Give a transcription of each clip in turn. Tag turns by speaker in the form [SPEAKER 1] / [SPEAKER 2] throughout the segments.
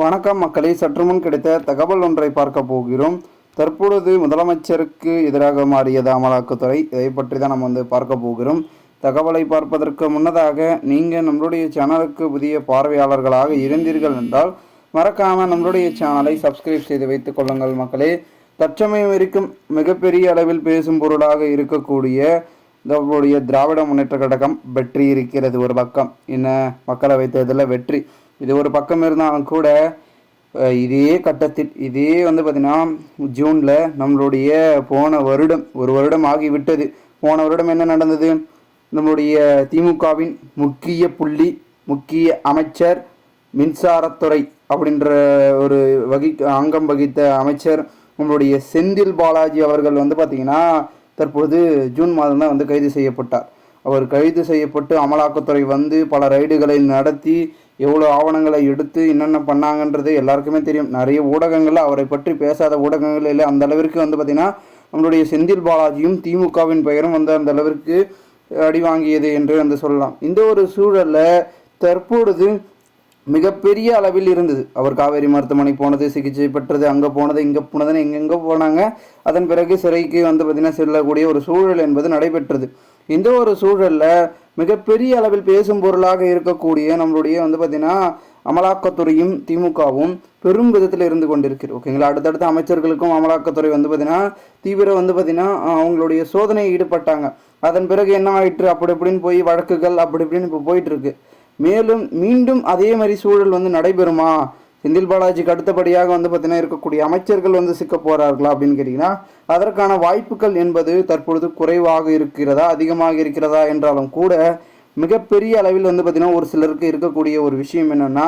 [SPEAKER 1] வணக்கம் மக்களை, சற்று முன் கிடைத்த தகவல் ஒன்றை பார்க்க போகிறோம். தற்பொழுது முதலமைச்சருக்கு எதிராக மாறியது அமலாக்கத்துறை. இதை பற்றி தான் நம்ம பார்க்க போகிறோம். தகவலை பார்ப்பதற்கு முன்னதாக நீங்கள் நம்மளுடைய சேனலுக்கு புதிய பார்வையாளர்களாக இருந்தீர்கள் என்றால் மறக்காமல் நம்மளுடைய சேனலை சப்ஸ்கிரைப் செய்து வைத்துக் கொள்ளுங்கள் மக்களே. தற்சமயம் இருக்கும் மிகப்பெரிய அளவில் பேசும் பொருளாக இருக்கக்கூடிய நம்மளுடைய திராவிட முன்னேற்ற கழகம் வெற்றி இருக்கிறது. ஒரு பக்கம் என்ன மக்களவை தேர்தலில் வெற்றி, இது ஒரு பக்கம் இருந்தாலும் கூட இதே கட்டத்தில் இதே பார்த்திங்கன்னா ஜூனில் நம்மளுடைய போன வருடம் ஒரு வருடம் ஆகிவிட்டது. போன வருடம் என்ன நடந்தது? நம்மளுடைய திமுகவின் முக்கிய புள்ளி, முக்கிய அமைச்சர், மின்சாரத்துறை அப்படின்ற ஒரு அங்கம் வகித்த அமைச்சர் நம்மளுடைய செந்தில் பாலாஜி அவர்கள் பார்த்திங்கன்னா தற்போது ஜூன் மாதம் தான் கைது செய்யப்பட்டார். அவர் கைது செய்யப்பட்டு அமலாக்கத்துறை பல ரைடுகளை நடத்தி எவ்வளோ ஆவணங்களை எடுத்து என்னென்ன பண்ணாங்கன்றது எல்லாருக்குமே தெரியும். நிறைய ஊடகங்களில் அவரை பற்றி பேசாத ஊடகங்கள் இல்லை. அந்த அளவிற்கு பார்த்திங்கன்னா நம்மளுடைய செந்தில் பாலாஜியும் திமுகவின் பெயரும் அந்த அளவிற்கு அடி வாங்கியது என்று சொல்லலாம். இந்த ஒரு சூழலில் தற்பொழுது மிகப்பெரிய அளவில் இருந்தது. அவர் காவேரி மருத்துவமனை போனது, சிகிச்சை பெற்றது, அங்கே போனது, இங்கே போனதுன்னு எங்கெங்கே போனாங்க. அதன் பிறகு சிறைக்கு பார்த்திங்கன்னா செல்லக்கூடிய ஒரு சூழல் என்பது நடைபெற்றது. இந்த ஒரு சூழலில் மிகப்பெரிய அளவில் பேசும் பொருளாக இருக்கக்கூடிய நம்மளுடைய பார்த்திங்கன்னா அமலாக்கத்துறையும் திமுகவும் பெரும் விதத்தில் இருந்து கொண்டிருக்கிறது. ஓகேங்களா? அடுத்தடுத்த அமைச்சர்களுக்கும் அமலாக்கத்துறை பார்த்திங்கன்னா தீவிர பார்த்திங்கன்னா அவங்களுடைய சோதனையை ஈடுபட்டாங்க. அதன் பிறகு என்ன ஆயிற்று, அப்படி இப்படின்னு போய் வழக்குகள் அப்படி இப்படின்னு இப்போ போயிட்டுருக்கு. மேலும் மீண்டும் அதே மாதிரி சூழல் நடைபெறுமா? செந்தில் பாலாஜிக்கு அடுத்தபடியாக பார்த்திங்கன்னா இருக்கக்கூடிய அமைச்சர்கள் சிக்க போகிறார்களா அப்படின்னு கேட்டிங்கன்னா அதற்கான வாய்ப்புகள் என்பது தற்பொழுது குறைவாக இருக்கிறதா அதிகமாக இருக்கிறதா என்றாலும் கூட மிகப்பெரிய அளவில் பார்த்திங்கன்னா ஒரு சிலருக்கு இருக்கக்கூடிய ஒரு விஷயம் என்னென்னா,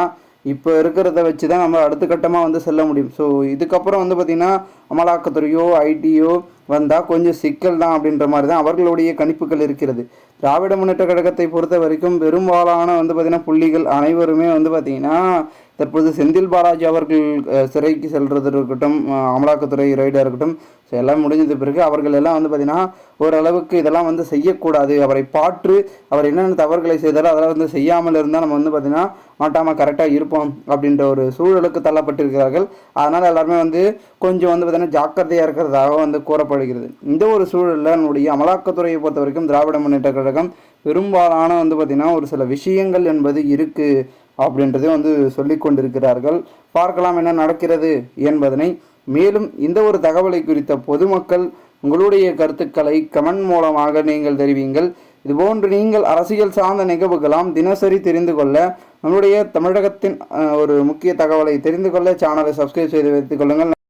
[SPEAKER 1] இப்போ இருக்கிறத வச்சு தான் நம்ம அடுத்த கட்டமாக செல்ல முடியும். ஸோ இதுக்கப்புறம் பார்த்திங்கன்னா அமலாக்கத்துறையோ ஐடியோ வந்தால் கொஞ்சம் சிக்கல் தான் அப்படின்ற மாதிரி தான் அவர்களுடைய கணிப்புகள் இருக்கிறது. திராவிட முன்னேற்ற கழகத்தை பொறுத்த வரைக்கும் பெரும்பாலான பார்த்திங்கன்னா புள்ளிகள் அனைவருமே பார்த்திங்கன்னா தற்போது செந்தில் பாலாஜி அவர்கள் சிறைக்கு செல்வது இருக்கட்டும், அமலாக்கத்துறை ரைடாக இருக்கட்டும், ஸோ எல்லாம் முடிஞ்சது பிறகு அவர்கள் எல்லாம் பார்த்திங்கன்னா ஓரளவுக்கு இதெல்லாம் செய்யக்கூடாது, அவரை பாற்று அவர் என்னென்ன தவறுகளை செய்தாரோ அதெல்லாம் செய்யாமல் இருந்தால் நம்ம பார்த்திங்கன்னா மாட்டாமல் கரெக்டாக இருப்போம் அப்படின்ற ஒரு சூழலுக்கு தள்ளப்பட்டிருக்கிறார்கள். அதனால் எல்லாருமே கொஞ்சம் பார்த்திங்கன்னா ஜாக்கிரதையாக இருக்கிறதாக கூறப்படுகிறது. இந்த ஒரு சூழலில் நம்முடைய அமலாக்கத்துறையை பொறுத்த வரைக்கும் திராவிட முன்னேற்ற கழகம் பெரும்பாலான பார்த்திங்கன்னா ஒரு சில விஷயங்கள் என்பது இருக்குது அப்படின்றதே சொல்லி கொண்டிருக்கிறார்கள். பார்க்கலாம் என்ன நடக்கிறது என்பதனை. மேலும் இந்த ஒரு தகவலை குறித்த பொதுமக்கள் உங்களுடைய கருத்துக்களை கமெண்ட் மூலமாக நீங்கள் தெரிவிங்கள். இதுபோன்று நீங்கள் அரசியல் சார்ந்த நிகழ்வுகளாம் தினசரி தெரிந்து கொள்ள நம்முடைய தமிழகத்தின் ஒரு முக்கிய தகவலை தெரிந்து கொள்ள சேனலை சப்ஸ்கிரைப் செய்து வைத்துக் கொள்ளுங்கள்.